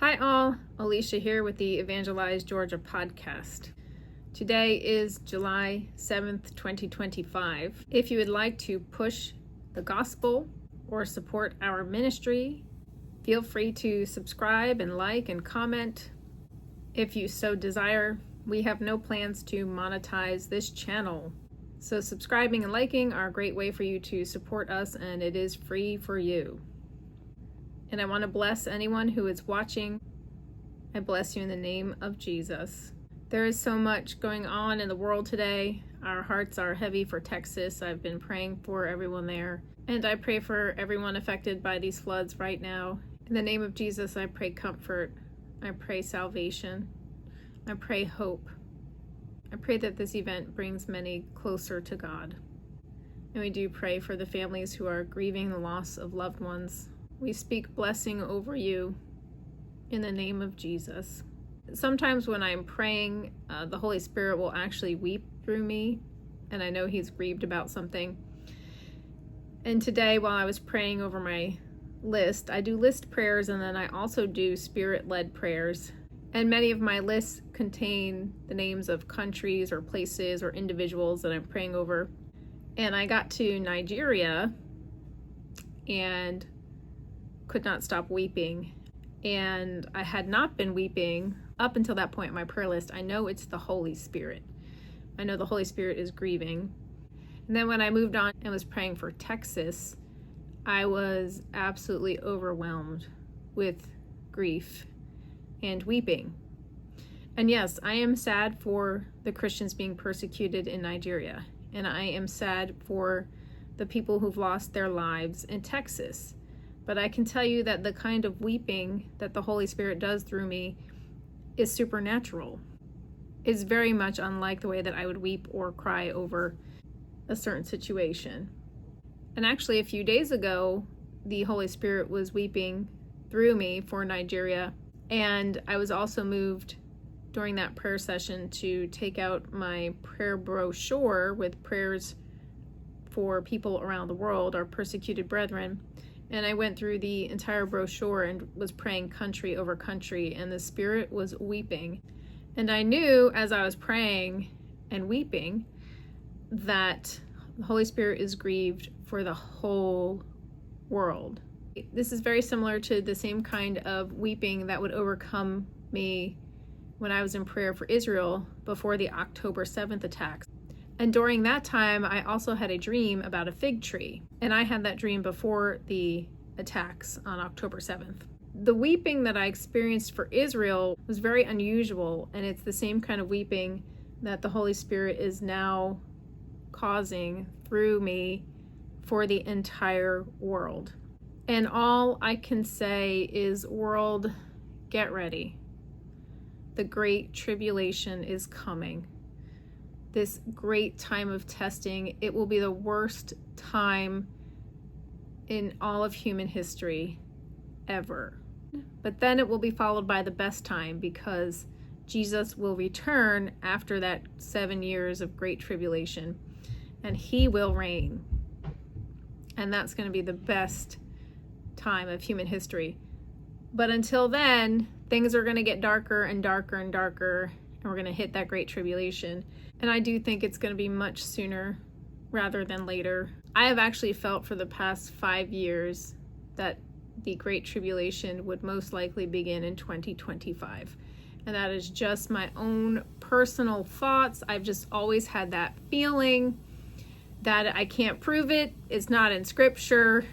Hi all, Alicia here with the Evangelize Georgia podcast. Today is July 7th, 2025. If you would like to push the gospel or support our ministry, feel free to subscribe and like and comment. If you so desire, we have no plans to monetize this channel. So subscribing and liking are a great way for you to support us, and it is free for you. And I want to bless anyone who is watching. I bless you in the name of Jesus. There is so much going on in the world today. Our hearts are heavy for Texas. I've been praying for everyone there. And I pray for everyone affected by these floods right now. In the name of Jesus, I pray comfort. I pray salvation. I pray hope. I pray that this event brings many closer to God. And we do pray for the families who are grieving the loss of loved ones. We speak blessing over you in the name of Jesus. Sometimes when I'm praying, the Holy Spirit will actually weep through me, and I know He's grieved about something. And today, while I was praying over my list, I do list prayers, and then I also do Spirit-led prayers. And many of my lists contain the names of countries or places or individuals that I'm praying over. And I got to Nigeria and could not stop weeping. And I had not been weeping up until that point in my prayer list. I know it's the Holy Spirit. I know the Holy Spirit is grieving. And then when I moved on and was praying for Texas, I was absolutely overwhelmed with grief and weeping. And yes, I am sad for the Christians being persecuted in Nigeria. And I am sad for the people who've lost their lives in Texas. But I can tell you that the kind of weeping that the Holy Spirit does through me is supernatural. It's very much unlike the way that I would weep or cry over a certain situation. And actually, a few days ago, the Holy Spirit was weeping through me for Nigeria. And I was also moved during that prayer session to take out my prayer brochure with prayers for people around the world, our persecuted brethren. And I went through the entire brochure and was praying country over country, and the Spirit was weeping. And I knew as I was praying and weeping that the Holy Spirit is grieved for the whole world. This is very similar to the same kind of weeping that would overcome me when I was in prayer for Israel before the October 7th attacks. And during that time, I also had a dream about a fig tree. And I had that dream before the attacks on October 7th. The weeping that I experienced for Israel was very unusual, and it's the same kind of weeping that the Holy Spirit is now causing through me for the entire world. And all I can say is, world, get ready. The great tribulation is coming. This great time of testing, it will be the worst time in all of human history ever. But then it will be followed by the best time, because Jesus will return after that 7 years of great tribulation, and He will reign. And that's going to be the best time of human history. But until then, things are going to get darker and darker and darker, and we're going to hit that great tribulation. And I do think it's going to be much sooner rather than later. I have actually felt for the past 5 years that the Great Tribulation would most likely begin in 2025. And that is just my own personal thoughts. I've just always had that feeling that I can't prove it. It's not in Scripture.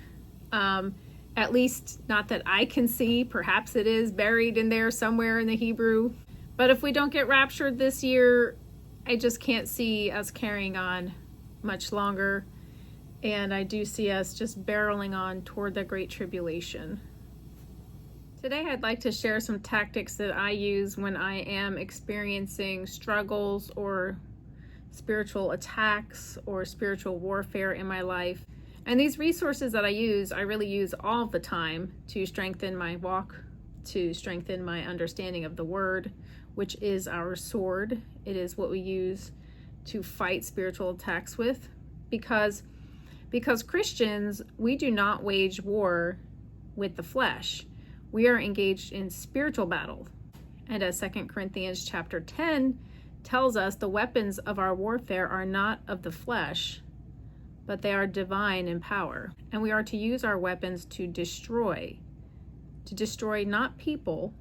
At least not that I can see. Perhaps it is buried in there somewhere in the Hebrew. But if we don't get raptured this year, I just can't see us carrying on much longer. And I do see us just barreling on toward the Great Tribulation. Today I'd like to share some tactics that I use when I am experiencing struggles or spiritual attacks or spiritual warfare in my life. And these resources that I really use all the time to strengthen my walk, to strengthen my understanding of the Word, which is our sword. It is what we use to fight spiritual attacks with, because Christians, we do not wage war with the flesh. we are engaged in spiritual battle. And as 2 Corinthians chapter 10 tells us, the weapons of our warfare are not of the flesh, but they are divine in power. And we are to use our weapons to destroy not people,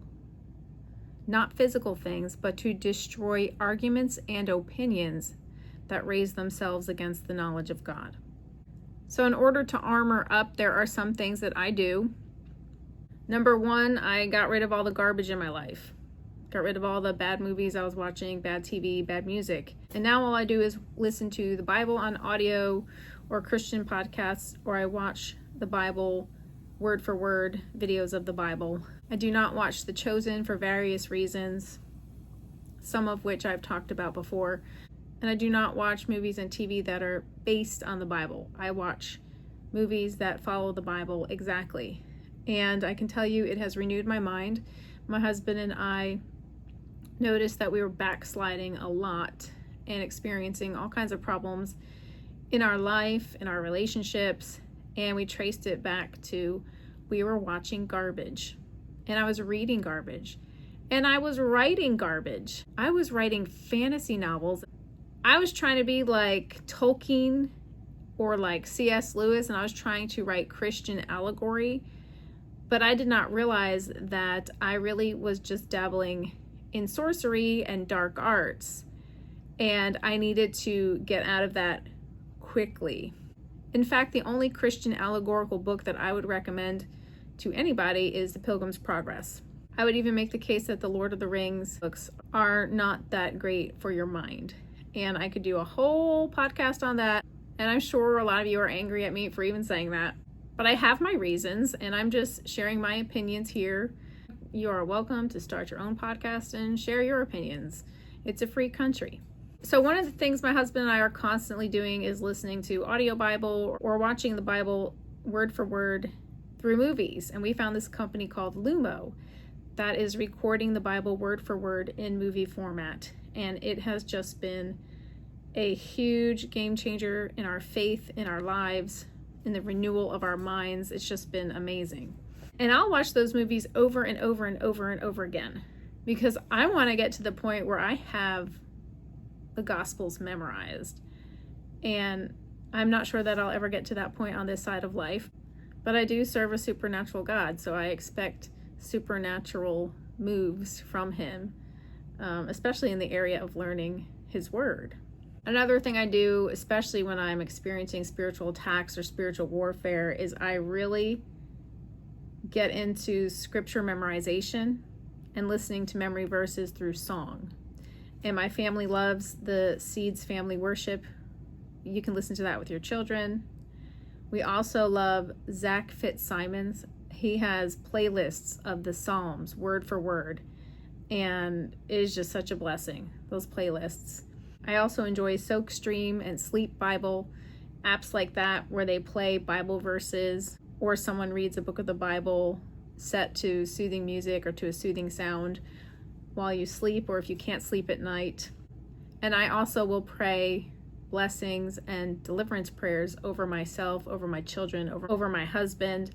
not physical things, but to destroy arguments and opinions that raise themselves against the knowledge of God. So in order to armor up, there are some things that I do. Number one, I got rid of all the garbage in my life. Got rid of all the bad movies I was watching, bad TV, bad music. And now all I do is listen to the Bible on audio or Christian podcasts, or I watch the Bible word for word videos of the Bible. I do not watch The Chosen for various reasons, some of which I've talked about before. And I do not watch movies and TV that are based on the Bible. I watch movies that follow the Bible exactly. And I can tell you it has renewed my mind. My husband and I noticed that we were backsliding a lot and experiencing all kinds of problems in our life, in our relationships, and we traced it back to we were watching garbage, and I was reading garbage, and I was writing garbage. I was writing fantasy novels. I was trying to be like Tolkien or like C.S. Lewis, and I was trying to write Christian allegory, but I did not realize that I really was just dabbling in sorcery and dark arts, and I needed to get out of that quickly. In fact, the only Christian allegorical book that I would recommend to anybody is The Pilgrim's Progress. I would even make the case that the Lord of the Rings books are not that great for your mind, and I could do a whole podcast on that, and I'm sure a lot of you are angry at me for even saying that, but I have my reasons, and I'm just sharing my opinions here. You are welcome to start your own podcast and share your opinions. It's a free country. So one of the things my husband and I are constantly doing is listening to audio Bible or watching the Bible word for word through movies. And we found this company called Lumo that is recording the Bible word for word in movie format. And it has just been a huge game changer in our faith, in our lives, in the renewal of our minds. It's just been amazing. And I'll watch those movies over and over and over and over again because I want to get to the point where I have the Gospels memorized. And I'm not sure that I'll ever get to that point on this side of life, but I do serve a supernatural God, so I expect supernatural moves from him, especially in the area of learning his word. Another thing I do, especially when I'm experiencing spiritual attacks or spiritual warfare, is I really get into scripture memorization and listening to memory verses through song. And my family loves the Seeds Family Worship. You can listen to that with your children. We also love Zach Fitzsimons. He has playlists of the Psalms word for word, and it is just such a blessing, those playlists. I also enjoy SoakStream and Sleep Bible, apps like that where they play Bible verses, or someone reads a book of the Bible set to soothing music or to a soothing sound while you sleep, or if you can't sleep at night. And I also will pray blessings and deliverance prayers over myself, over my children, over my husband.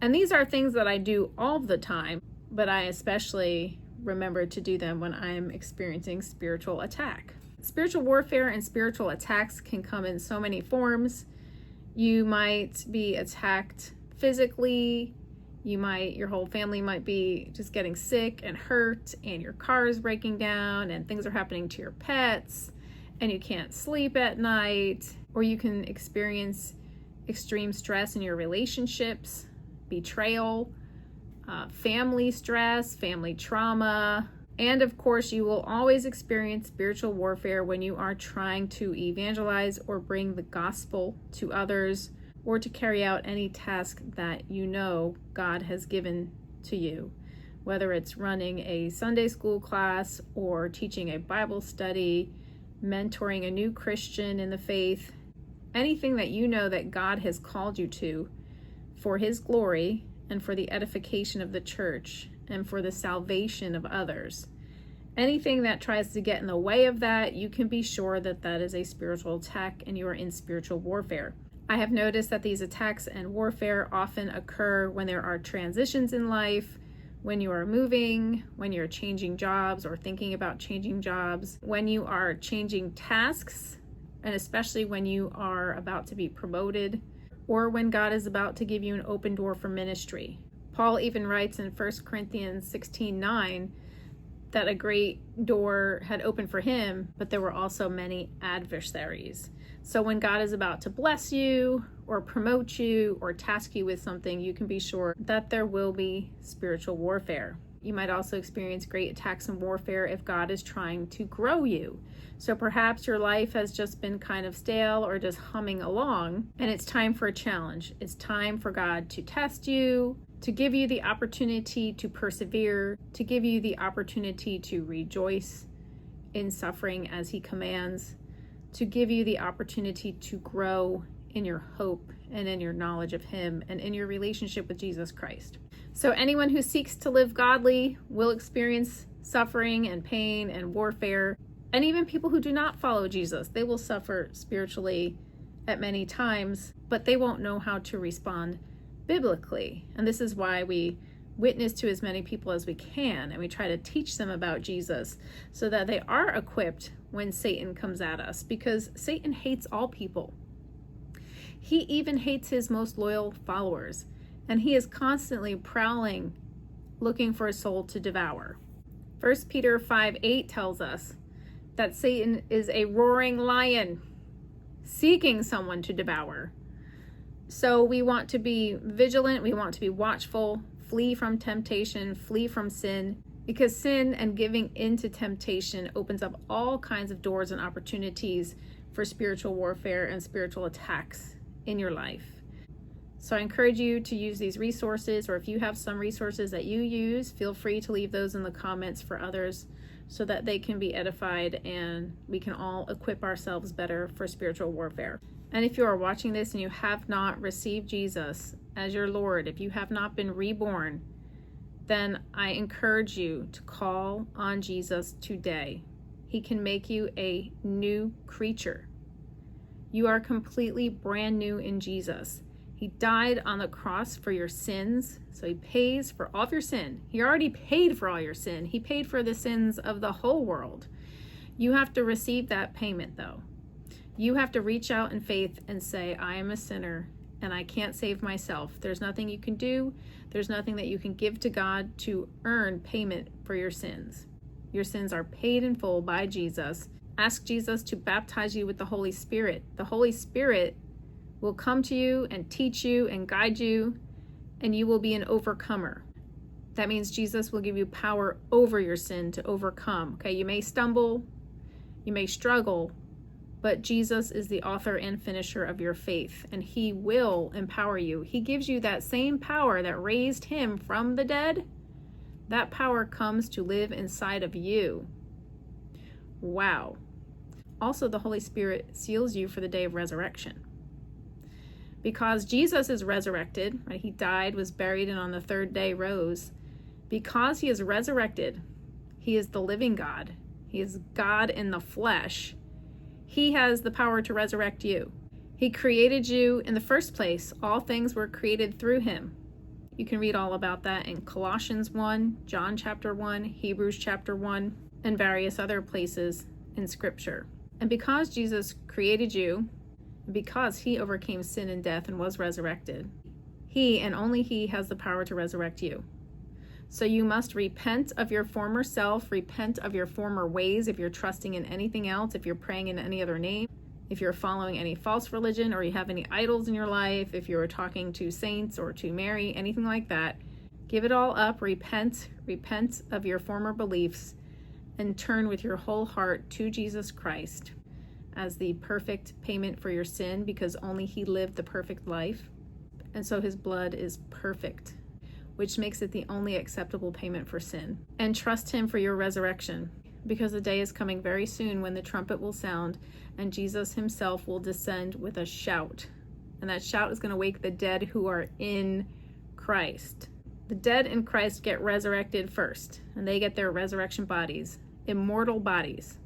And these are things that I do all the time, but I especially remember to do them when I'm experiencing spiritual attack. Spiritual warfare and spiritual attacks can come in so many forms. You might be attacked physically. Your whole family might be just getting sick and hurt, and your car is breaking down, and things are happening to your pets, and you can't sleep at night. Or you can experience extreme stress in your relationships, betrayal, family stress, family trauma. And of course, you will always experience spiritual warfare when you are trying to evangelize or bring the gospel to others, or to carry out any task that you know God has given to you, whether it's running a Sunday school class or teaching a Bible study, mentoring a new Christian in the faith, anything that you know that God has called you to for his glory and for the edification of the church and for the salvation of others. Anything that tries to get in the way of that, you can be sure that that is a spiritual attack and you are in spiritual warfare. I have noticed that these attacks and warfare often occur when there are transitions in life, when you are moving, when you're changing jobs or thinking about changing jobs, when you are changing tasks, and especially when you are about to be promoted, or when God is about to give you an open door for ministry. Paul even writes in 1 Corinthians 16:9 that a great door had opened for him, but there were also many adversaries. So when God is about to bless you or promote you or task you with something, you can be sure that there will be spiritual warfare. You might also experience great attacks and warfare if God is trying to grow you. So perhaps your life has just been kind of stale or just humming along, and it's time for a challenge. It's time for God to test you, to give you the opportunity to persevere, to give you the opportunity to rejoice in suffering as He commands, to give you the opportunity to grow in your hope and in your knowledge of Him and in your relationship with Jesus Christ. So anyone who seeks to live godly will experience suffering and pain and warfare. And even people who do not follow Jesus, they will suffer spiritually at many times, but they won't know how to respond biblically. And this is why we witness to as many people as we can, and we try to teach them about Jesus so that they are equipped when Satan comes at us, because Satan hates all people. He even hates his most loyal followers, and he is constantly prowling, looking for a soul to devour. 1 Peter 5:8 tells us that Satan is a roaring lion seeking someone to devour. So we want to be vigilant, we want to be watchful, flee from temptation, flee from sin, because sin and giving into temptation opens up all kinds of doors and opportunities for spiritual warfare and spiritual attacks in your life. So I encourage you to use these resources, or if you have some resources that you use, feel free to leave those in the comments for others so that they can be edified and we can all equip ourselves better for spiritual warfare. And if you are watching this and you have not received Jesus as your Lord, if you have not been reborn, then I encourage you to call on Jesus today. He can make you a new creature. You are completely brand new in Jesus. He died on the cross for your sins, so He pays for all of your sin. He already paid for all your sin. He paid for the sins of the whole world. You have to receive that payment, though. You have to reach out in faith and say, I am a sinner and I can't save myself. There's nothing you can do. There's nothing that you can give to God to earn payment for your sins. Your sins are paid in full by Jesus. Ask Jesus to baptize you with the Holy Spirit. The Holy Spirit will come to you and teach you and guide you, and you will be an overcomer. That means Jesus will give you power over your sin to overcome. Okay, you may stumble, you may struggle, but Jesus is the author and finisher of your faith, and He will empower you. He gives you that same power that raised Him from the dead. That power comes to live inside of you. Wow. Also, the Holy Spirit seals you for the day of resurrection. Because Jesus is resurrected, right? He died, was buried, and on the third day rose. Because He is resurrected, He is the living God. He is God in the flesh. He has the power to resurrect you. He created you in the first place. All things were created through Him. You can read all about that in Colossians 1, John chapter 1, Hebrews chapter 1, and various other places in Scripture. And because Jesus created you, because He overcame sin and death and was resurrected, He and only He has the power to resurrect you. So you must repent of your former self, repent of your former ways if you're trusting in anything else, if you're praying in any other name, if you're following any false religion, or you have any idols in your life, if you're talking to saints or to Mary, anything like that. Give it all up, repent of your former beliefs, and turn with your whole heart to Jesus Christ as the perfect payment for your sin, because only He lived the perfect life. And so His blood is perfect, which makes it the only acceptable payment for sin. And trust Him for your resurrection, because the day is coming very soon when the trumpet will sound and Jesus Himself will descend with a shout. And that shout is going to wake the dead who are in Christ. The dead in Christ get resurrected first, and they get their resurrection bodies, immortal bodies.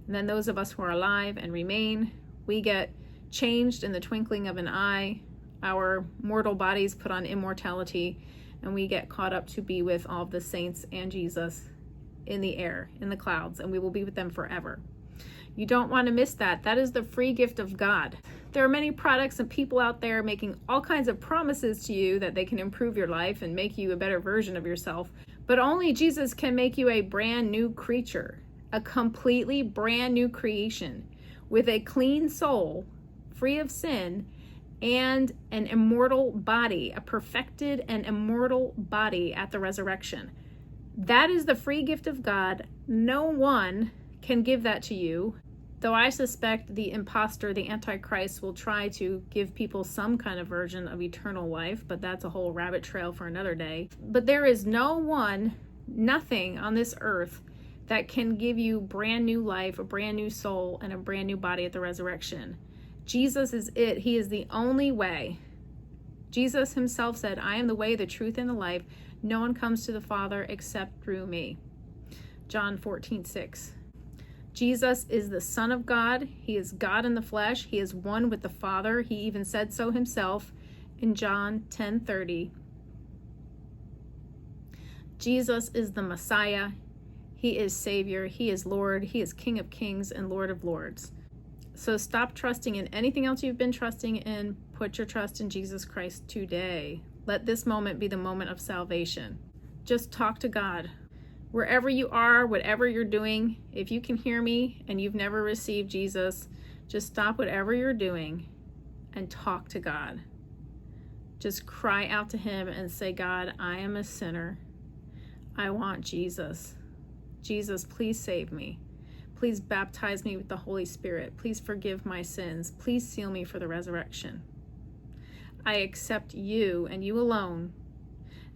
And then those of us who are alive and remain, we get changed in the twinkling of an eye. Our mortal bodies put on immortality, and we get caught up to be with all of the saints and Jesus in the air, in the clouds, and we will be with them forever. You don't want to miss that. That is the free gift of God. There are many products and people out there making all kinds of promises to you that they can improve your life and make you a better version of yourself, but only Jesus can make you a brand new creature, a completely brand new creation with a clean soul, free of sin, and an immortal body, a perfected and immortal body at the resurrection. That is the free gift of God. No one can give that to you, though I suspect the imposter, the Antichrist, will try to give people some kind of version of eternal life, but that's a whole rabbit trail for another day. But there is no one, nothing on this earth that can give you brand new life, a brand new soul, and a brand new body at the resurrection. Jesus is it. He is the only way. Jesus himself said, I am the way, the truth, and the life. No one comes to the Father except through me. John 14:6. Jesus is the Son of God. He is God in the flesh. He is one with the Father. He even said so himself in John 10:30. Jesus is the Messiah. He is Savior. He is Lord. He is King of Kings and Lord of Lords. So stop trusting in anything else you've been trusting in. Put your trust in Jesus Christ today. Let this moment be the moment of salvation. Just talk to God. Wherever you are, whatever you're doing, if you can hear me and you've never received Jesus, just stop whatever you're doing and talk to God. Just cry out to him and say, God, I am a sinner. I want Jesus. Jesus, please save me. Please baptize me with the Holy Spirit. Please forgive my sins. Please seal me for the resurrection. I accept you and you alone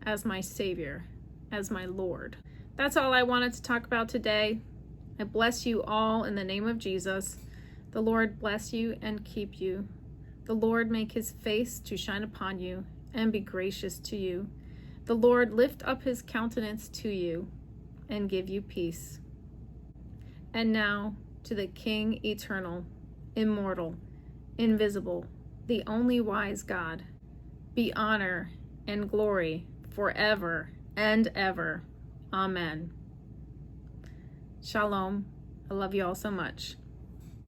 as my Savior, as my Lord. That's all I wanted to talk about today. I bless you all in the name of Jesus. The Lord bless you and keep you. The Lord make his face to shine upon you and be gracious to you. The Lord lift up his countenance to you and give you peace. And now to the King eternal, immortal, invisible, the only wise God, be honor and glory forever and ever. Amen. Shalom. I love you all so much.